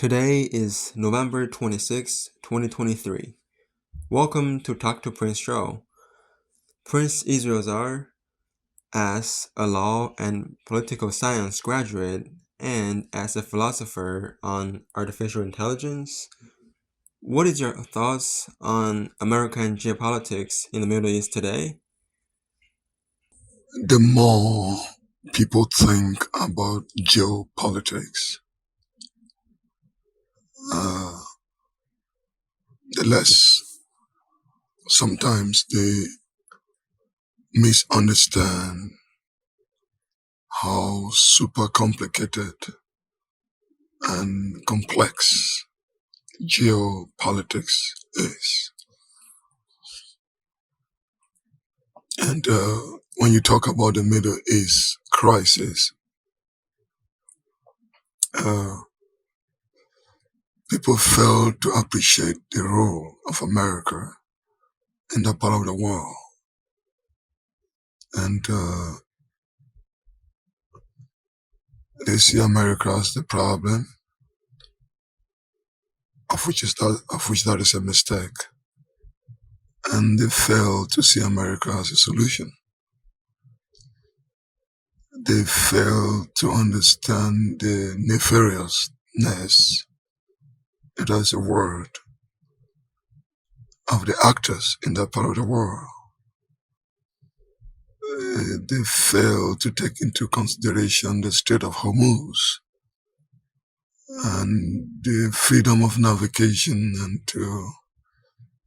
Today is November 26, 2023. Welcome to Talk to Prince Show. Prince Israel Zaar, as a law and political science graduate and as a philosopher on artificial intelligence, what is your thoughts on American geopolitics in the Middle East today? The more people think about geopolitics, uh, the less sometimes they misunderstand how super complicated and complex geopolitics is. And when you talk about the Middle East crisis, uh, people fail to appreciate the role of America in that part of the world. And they see America as the problem, of which that is a mistake, and they fail to see America as a solution. They fail to understand the nefariousness, it is a word, of the actors in that part of the world. They fail to take into consideration the Strait of Hormuz and the freedom of navigation, and to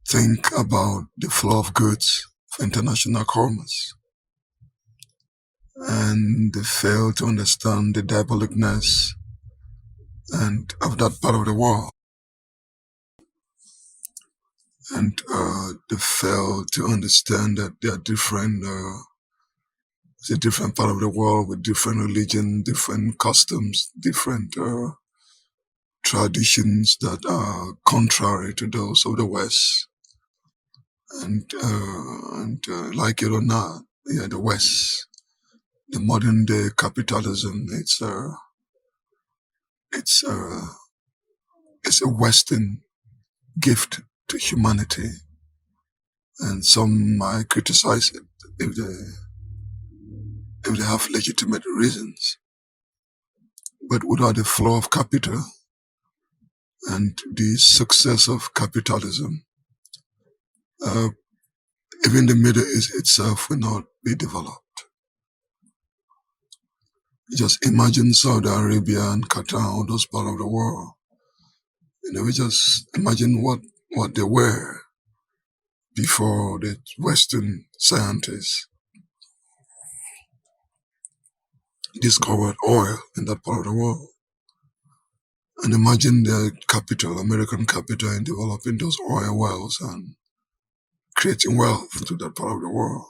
think about the flow of goods for international commerce. And they fail to understand the diabolicness and of that part of the world. And they fail to understand that there are it's a different part of the world with different religion, different customs, different traditions that are contrary to those of the West. And like it or not, the West, the modern day capitalism, it's a Western gift to humanity, and some might criticize it if they have legitimate reasons. But without the flow of capital and the success of capitalism, even the Middle East itself will not be developed. Just imagine Saudi Arabia and Qatar, all those parts of the world. We just imagine what they were before the Western scientists discovered oil in that part of the world. And imagine the capital, American capital, in developing those oil wells and creating wealth to that part of the world.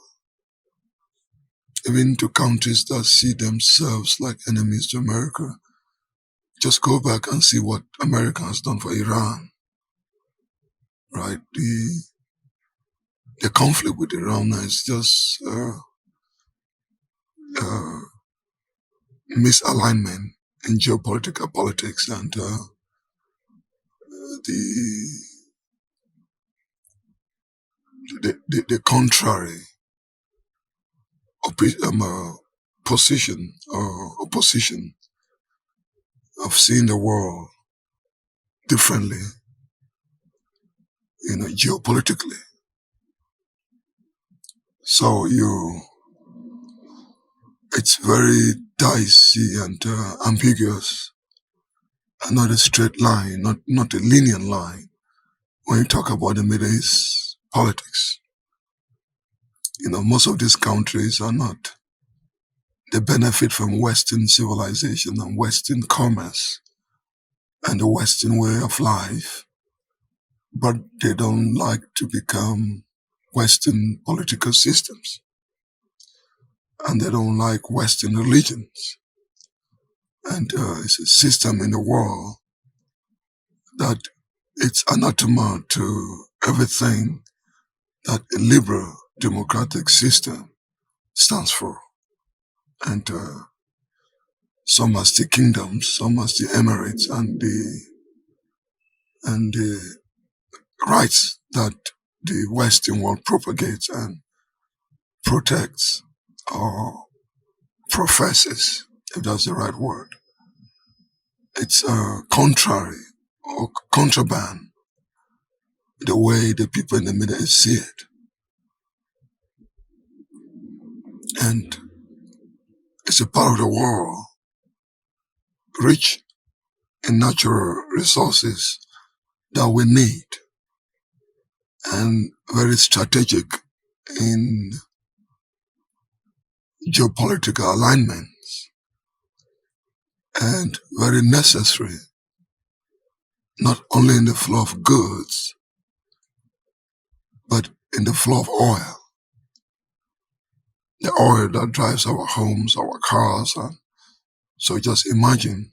Even to countries that see themselves like enemies to America, just go back and see what America has done for Iran, right? The conflict with Iran is just misalignment in geopolitical politics, and the contrary position or opposition of seeing the world differently, geopolitically. So it's very dicey and ambiguous, and not a straight line, not a linear line when you talk about the Middle East politics. Most of these countries are not. They benefit from Western civilization and Western commerce and the Western way of life, but they don't like to become Western political systems, and they don't like Western religions. And it's a system in the world that it's anathema to everything that a liberal democratic system stands for. And some as the kingdoms, some as the emirates, and and the rights that the Western world propagates and protects or professes, if that's the right word. It's contrary or contraband the way the people in the Middle East see it. And it's a part of the world rich in natural resources that we need and very strategic in geopolitical alignments and very necessary not only in the flow of goods but in the flow of oil, the oil that drives our homes, our cars. And so just imagine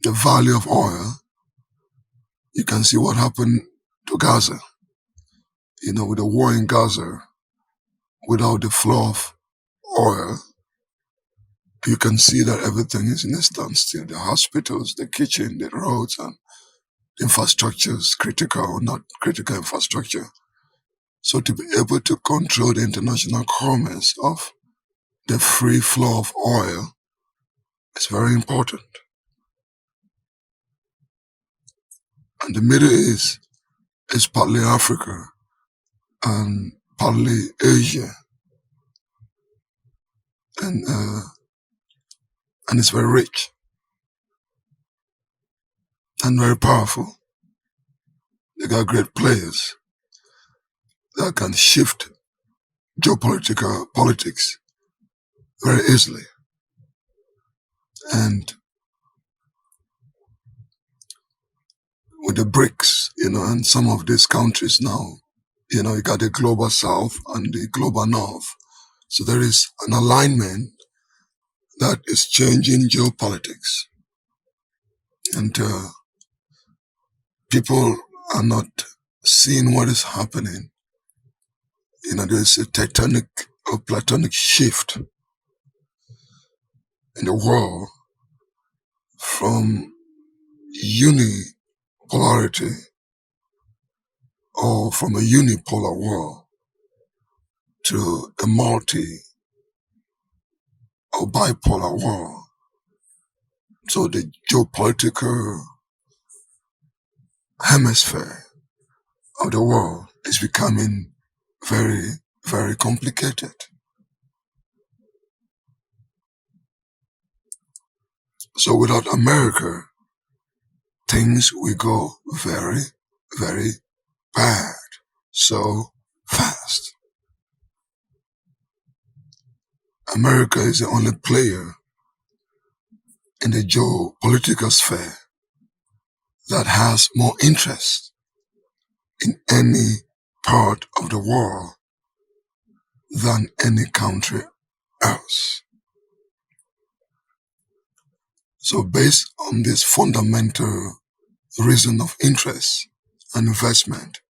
the value of oil. You can see what happened to Gaza, with the war in Gaza. Without the flow of oil, you can see that everything is in a standstill. The hospitals, the kitchen, the roads, and infrastructures, critical or not critical infrastructure. So to be able to control the international commerce of the free flow of oil is very important. And the Middle East is partly Africa and partly Asia. And it's very rich and very powerful. They got great players that can shift geopolitical politics very easily. And with the BRICS, and some of these countries now, you got the global south and the global north. So there is an alignment that is changing geopolitics. And people are not seeing what is happening. There's a tectonic or platonic shift in the world from unipolarity or from a unipolar world to a multi or bipolar world. So the geopolitical hemisphere of the world is becoming very, very complicated. So without America, things will go very, very bad so fast. America is the only player in the geopolitical sphere that has more interest in any part of the world than any country else. So based on this fundamental reason of interest and investment,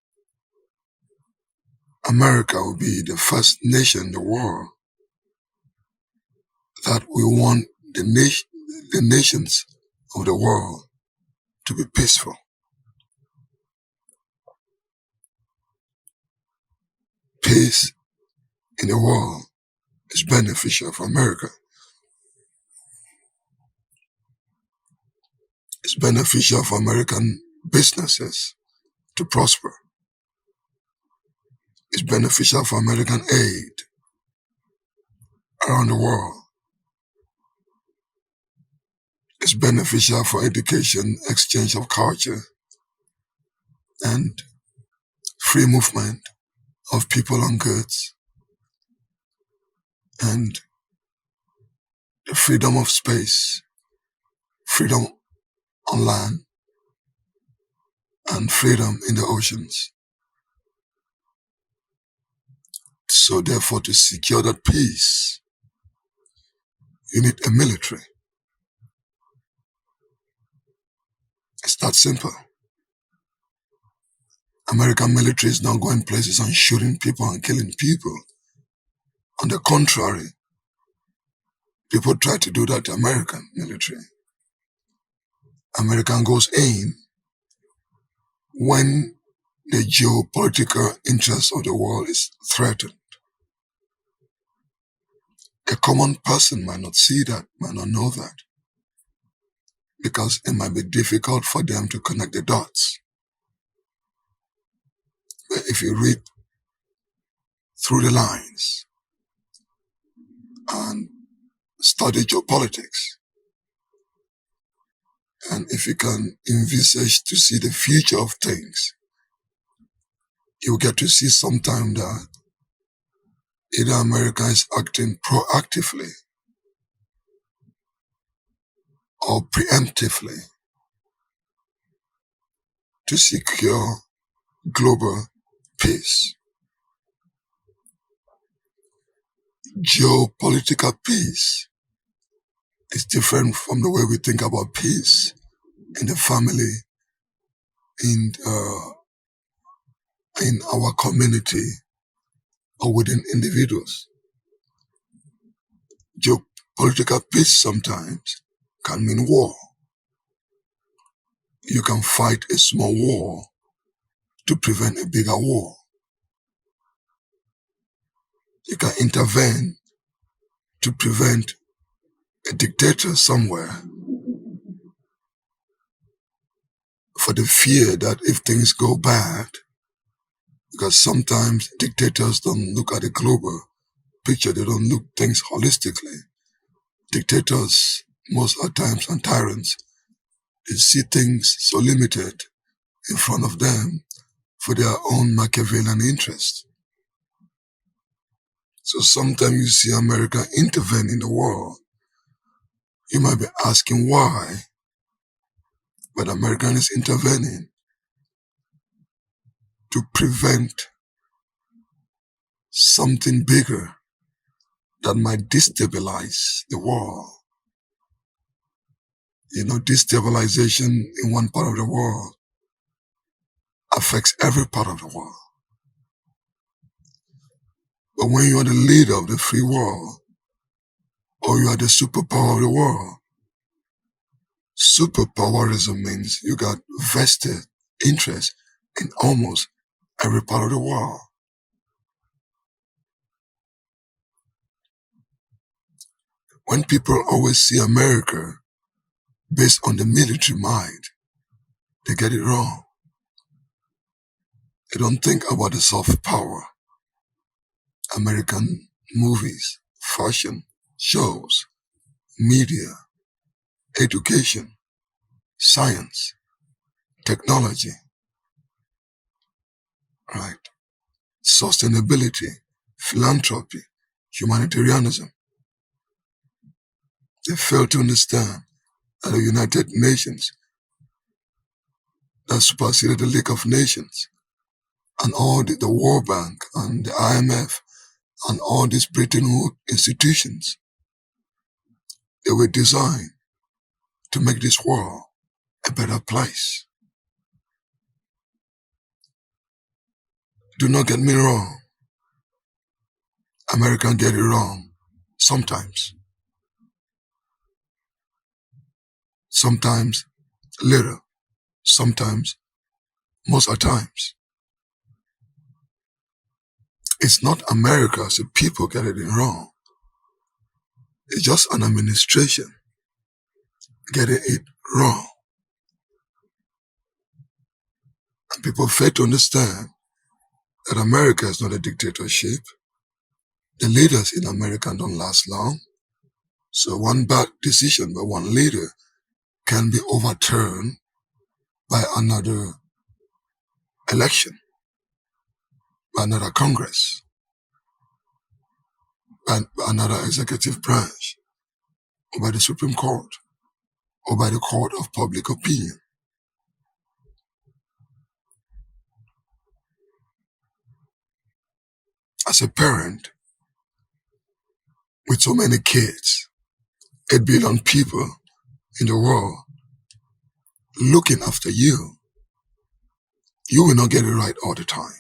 America will be the first nation in the world that we want the nations of the world to be peaceful. Peace in the world is beneficial for America. It's beneficial for American businesses to prosper. It's beneficial for American aid around the world. It's beneficial for education, exchange of culture, and free movement of people and goods, and the freedom of space, freedom on land, and freedom in the oceans. So therefore, to secure that peace, you need a military. It's that simple. American military is not going places and shooting people and killing people. On the contrary, people try to do that to American military. American goes in when the geopolitical interest of the world is threatened. A common person might not see that, might not know that, because it might be difficult for them to connect the dots. But if you read through the lines and study geopolitics, and if you can envisage to see the future of things, you get to see sometime that either America is acting proactively or preemptively to secure global peace. Geopolitical peace is different from the way we think about peace in the family, in our community, or within individuals. Geopolitical peace sometimes can mean war. You can fight a small war to prevent a bigger war. You can intervene to prevent a dictator somewhere for the fear that if things go bad, because sometimes dictators don't look at the global picture, they don't look things holistically. Dictators, most of the times, and tyrants, they see things so limited in front of them for their own Machiavellian interest. So sometimes you see America intervene in the world. You might be asking why, but America is intervening to prevent something bigger that might destabilize the world. You know, destabilization in one part of the world affects every part of the world. But when you are the leader of the free world, or you are the superpower of the world, superpowerism means you got vested interest in almost every part of the world. When people always see America based on the military might, they get it wrong. They don't think about the soft power. American movies, fashion, shows, media, education, science, technology, right? Sustainability, philanthropy, humanitarianism. They fail to understand that the United Nations that superseded the League of Nations and all the World Bank and the IMF and all these Bretton Woods institutions, they were designed to make this world a better place. Do not get me wrong. Americans get it wrong sometimes. Sometimes little. Sometimes, most of the times. It's not America as a people getting it wrong. It's just an administration getting it wrong. And people fail to understand that America is not a dictatorship. The leaders in America don't last long. So one bad decision by one leader can be overturned by another election, by another Congress, by another executive branch, or by the Supreme Court, or by the court of public opinion. As a parent with so many kids, 8 billion people in the world looking after you, you will not get it right all the time.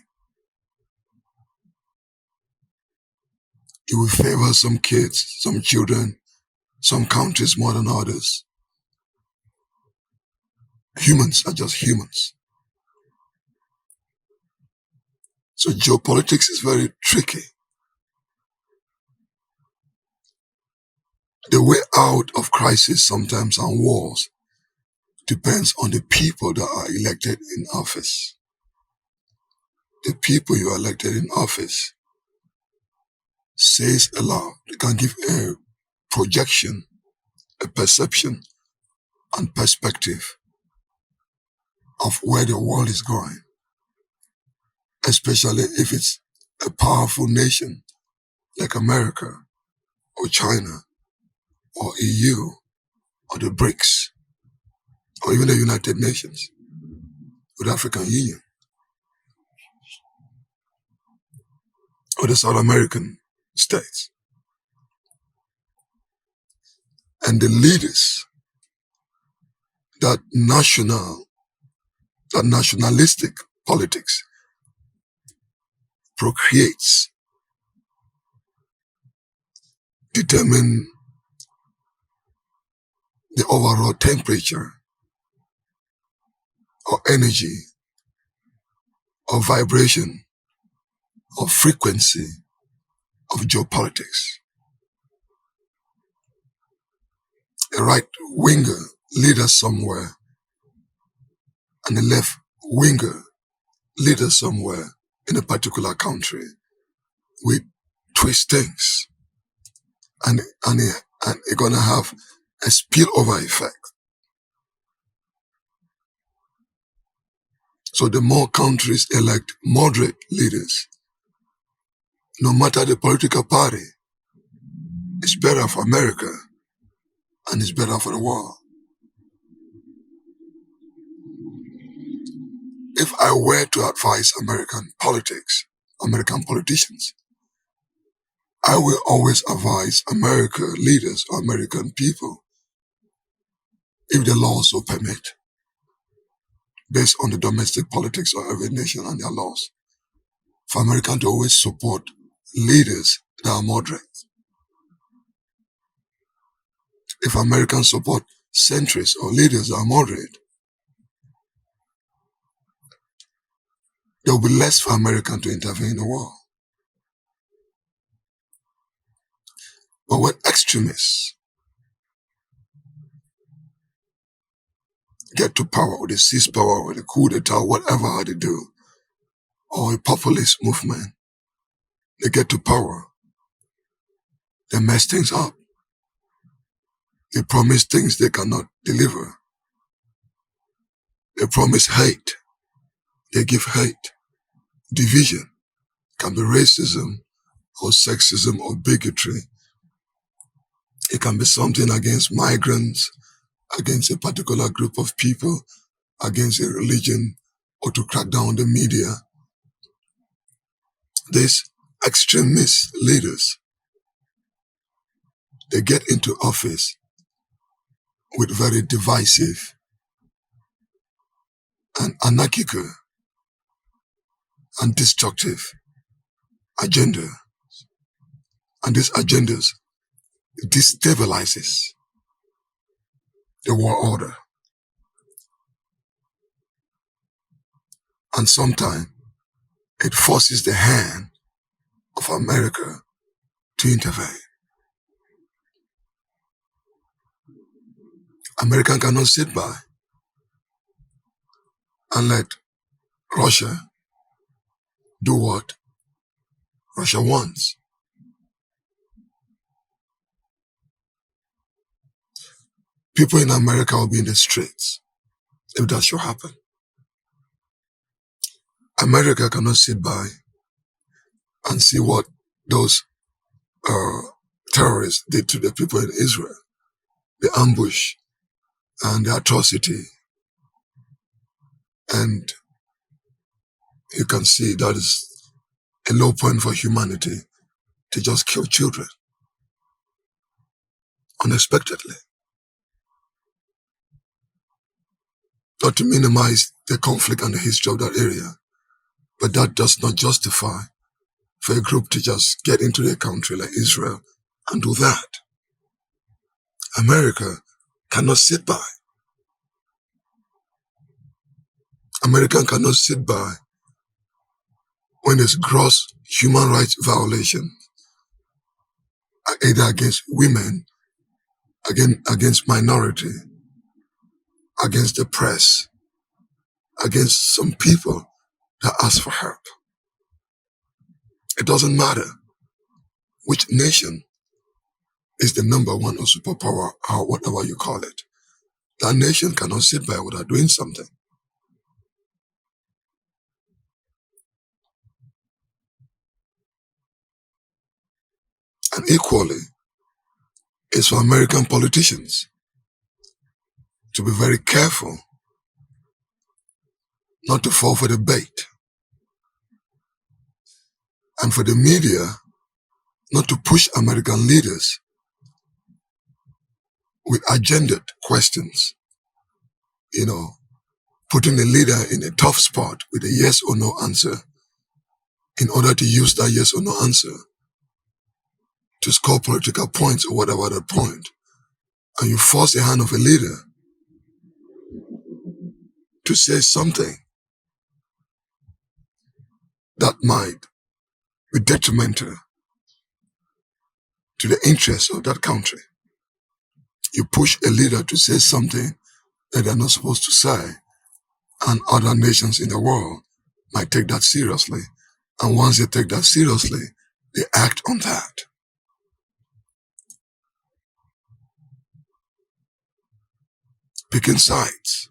You will favor some kids, some children, some countries more than others. Humans are just humans. So geopolitics is very tricky. The way out of crisis sometimes and wars depends on the people that are elected in office. The people you are elected in office says a lot. They can give a projection, a perception, and perspective of where the world is going, especially if it's a powerful nation like America or China or EU or the BRICS or even the United Nations or the African Union or the South American states. And the leaders that nationalistic politics procreates determine the overall temperature or energy or vibration or frequency of geopolitics. A right winger leader somewhere and a left winger leader somewhere in a particular country will twist things and it's gonna have a spillover effect. So the more countries elect moderate leaders, no matter the political party, it's better for America and it's better for the world. If I were to advise American politicians, I will always advise America leaders or American people, if the laws so permit, based on the domestic politics of every nation and their laws, for Americans to always support leaders that are moderate. If Americans support centrists or leaders that are moderate, there will be less for Americans to intervene in the world. But when extremists get to power, or they seize power, or they coup d'etat, whatever they do, or a populist movement, they get to power, they mess things up. They promise things they cannot deliver. They promise hate. They give hate. Division. Can be racism or sexism or bigotry. It can be something against migrants, against a particular group of people, against a religion, or to crack down on the media. These extremist leaders, they get into office with very divisive and anarchical and destructive agenda. And these agendas destabilizes the world order. And sometimes it forces the hand of America to intervene. America cannot sit by and let Russia do what Russia wants. People in America will be in the streets if that should happen. America cannot sit by and see what those terrorists did to the people in Israel, the ambush and the atrocity. And you can see that is a low point for humanity to just kill children unexpectedly. Not to minimize the conflict and the history of that area, but that does not justify for a group to just get into their country like Israel and do that. America cannot sit by America cannot sit by when there's gross human rights violation either against women, against minority, against the press, against some people that ask for help. It doesn't matter which nation is the number one or superpower or whatever you call it. That nation cannot sit by without doing something. And equally, it's for American politicians to be very careful not to fall for the bait, and for the media not to push American leaders with agendaed questions, putting the leader in a tough spot with a yes or no answer in order to use that yes or no answer to score political points or whatever that point. And you force the hand of a leader to say something that might be detrimental to the interests of that country. You push a leader to say something that they're not supposed to say, and other nations in the world might take that seriously. And once they take that seriously, they act on that. Picking sides,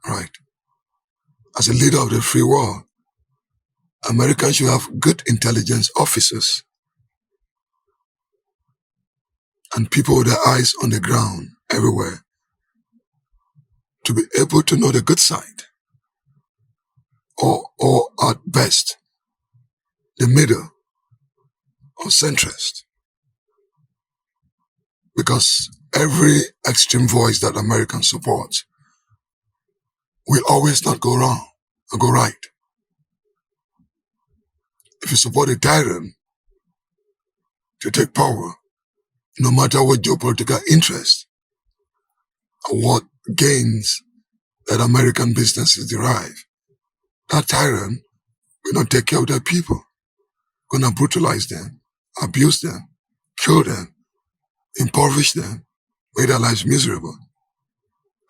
right? As a leader of the free world, Americans should have good intelligence officers and people with their eyes on the ground everywhere to be able to know the good side, or at best, the middle or centrist. Because every extreme voice that American supports will always not go wrong or go right. If you support a tyrant to take power, no matter what geopolitical interest or what gains that American businesses derive, that tyrant will not take care of their people, gonna brutalize them, abuse them, kill them, impoverish them, make their lives miserable.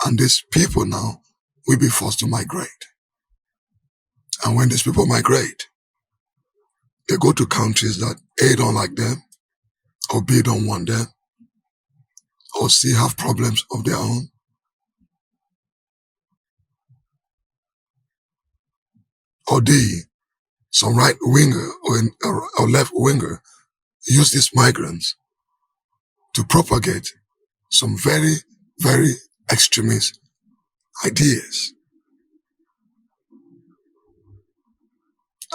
And these people now will be forced to migrate. And when these people migrate, they go to countries that A, don't like them, or B, don't want them, or C, have problems of their own, or D, some right winger or left winger use these migrants to propagate some very, very extremist ideas.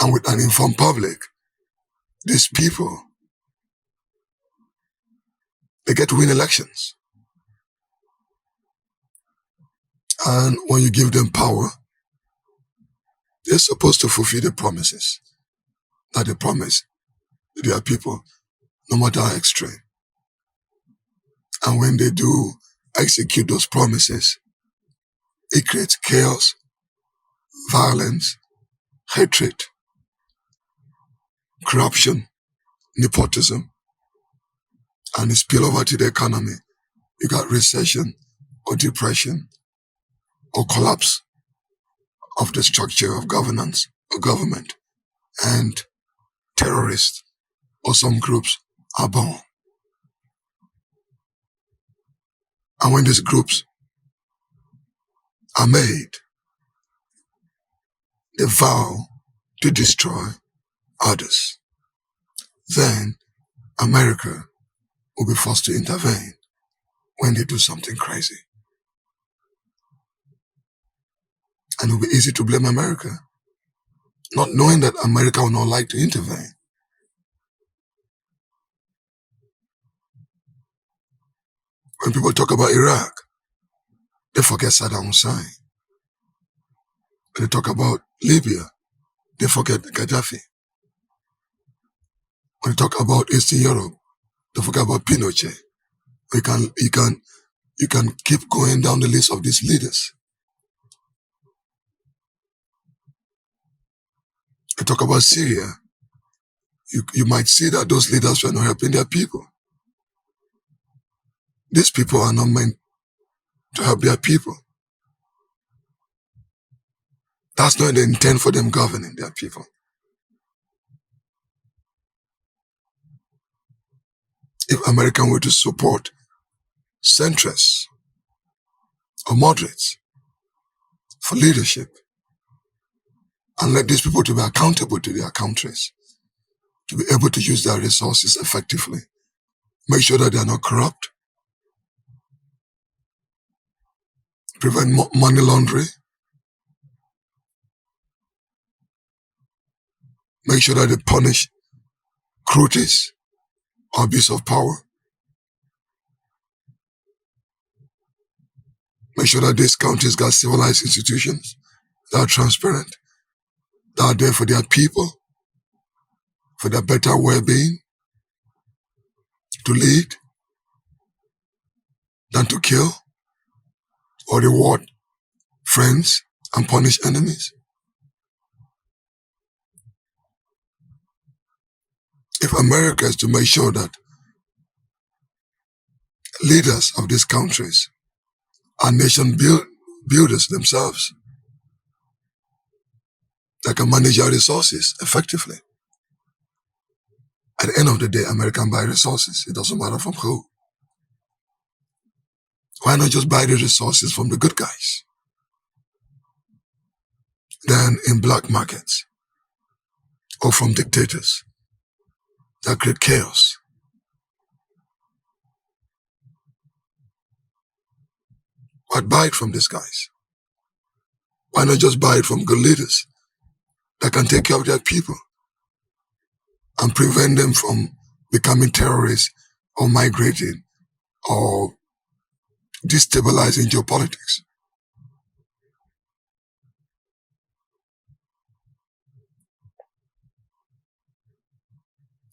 And with an informed public, these people, they get to win elections. And when you give them power, they're supposed to fulfill the promises that they promise to their people, no matter how extreme. And when they do execute those promises, it creates chaos, violence, hatred, corruption, nepotism, and it spill over to the economy. You got recession or depression or collapse of the structure of governance or government, and terrorists or some groups are born. And when these groups are made, they vow to destroy others. Then America will be forced to intervene when they do something crazy. And it will be easy to blame America, not knowing that America will not like to intervene. When people talk about Iraq, they forget Saddam Hussein. When they talk about Libya, they forget Gaddafi. When they talk about Eastern Europe, they forget about Pinochet. You can keep going down the list of these leaders. I talk about Syria, you might see that those leaders were not helping their people. These people are not meant to help their people. That's not the intent for them governing their people. If American were to support centrists or moderates for leadership and let these people to be accountable to their countries, to be able to use their resources effectively, make sure that they are not corrupt, prevent money laundering, make sure that they punish cruelties or abuse of power, make sure that these countries got civilized institutions that are transparent, that are there for their people, for their better well-being, to lead than to kill or reward friends and punish enemies. If America is to make sure that leaders of these countries are nation builders themselves, that can manage our resources effectively. At the end of the day, America can buy resources. It doesn't matter from who. Why not just buy the resources from the good guys? Then in black markets or from dictators that create chaos. Why buy it from these guys? Why not just buy it from good leaders that can take care of their people and prevent them from becoming terrorists or migrating or destabilizing geopolitics?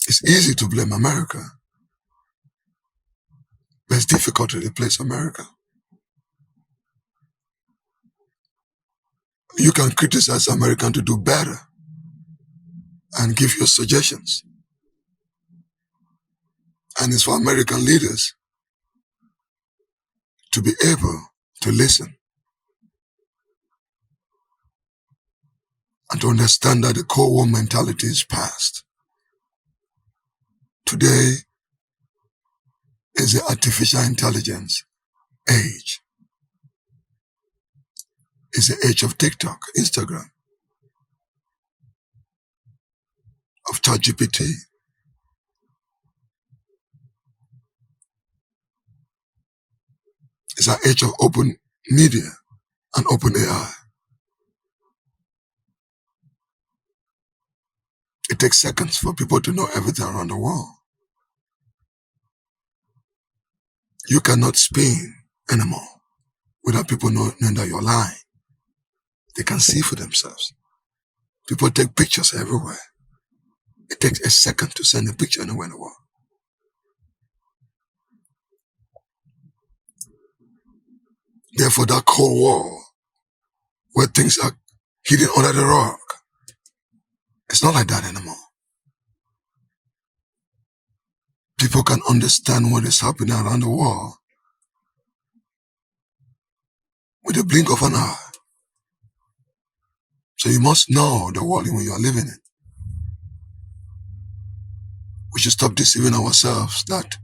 It's easy to blame America, but it's difficult to replace America. You can criticize America to do better and give your suggestions. And it's for American leaders to be able to listen and to understand that the Cold War mentality is past. Today is the artificial intelligence age. It's the age of TikTok, Instagram, of ChatGPT. It's an age of open media and open AI. It takes seconds for people to know everything around the world. You cannot spin anymore without people knowing that you're lying. They can see for themselves. People take pictures everywhere. It takes a second to send a picture anywhere in the world. Therefore, that Cold War, where things are hidden under the rug, it's not like that anymore. People can understand what is happening around the world with a blink of an eye. So you must know the world when you are living in. We should stop deceiving ourselves that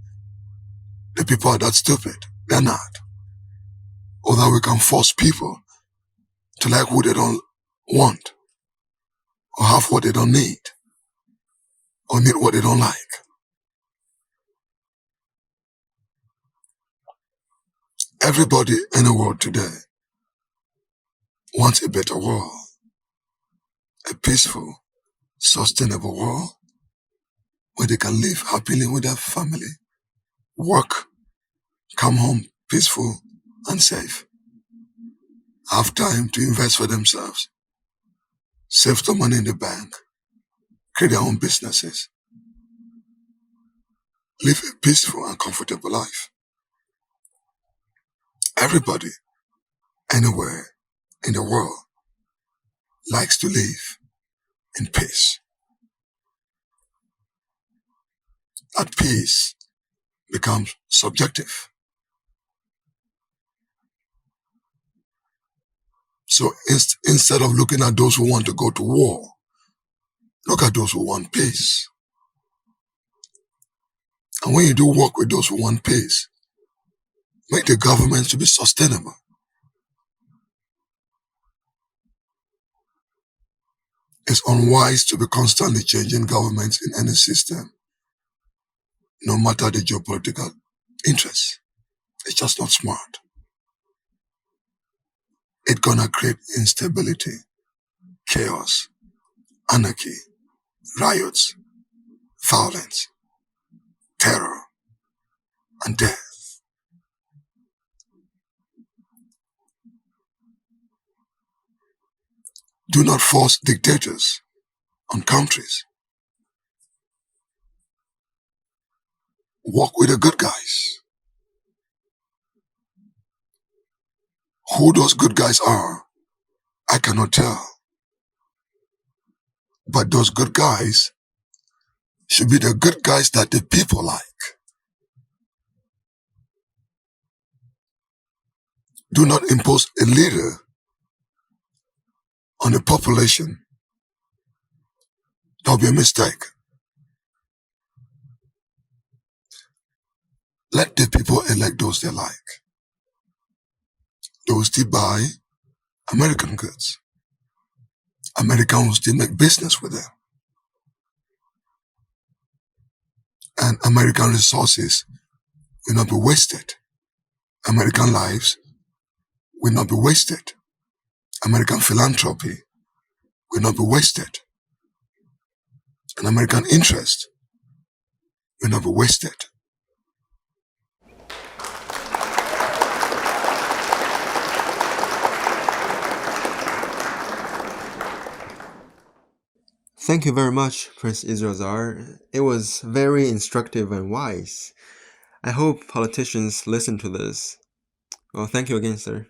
the people are that stupid. They're not. Or that we can force people to like who they don't want, or have what they don't need, or need what they don't like. Everybody in the world today wants a better world, a peaceful, sustainable world where they can live happily with their family, work, come home peaceful and safe, have time to invest for themselves, save the money in the bank, create their own businesses, live a peaceful and comfortable life. Everybody, anywhere in the world, likes to live in peace. That peace becomes subjective. So instead of looking at those who want to go to war, look at those who want peace. And when you do work with those who want peace, make the government to be sustainable. It's unwise to be constantly changing governments in any system, no matter the geopolitical interests. It's just not smart. It's gonna create instability, chaos, anarchy, riots, violence, terror, and death. Do not force dictators on countries. Work with the good guys. Who those good guys are, I cannot tell. But those good guys should be the good guys that the people like. Do not impose a leader on the population. That will be a mistake. Let the people elect those they like. They will still buy American goods. Americans will still make business with them. And American resources will not be wasted. American lives will not be wasted. American philanthropy will not be wasted. And American interest will not be wasted. Thank you very much, Prince Israel Zaar. It was very instructive and wise. I hope politicians listen to this. Well, thank you again, sir.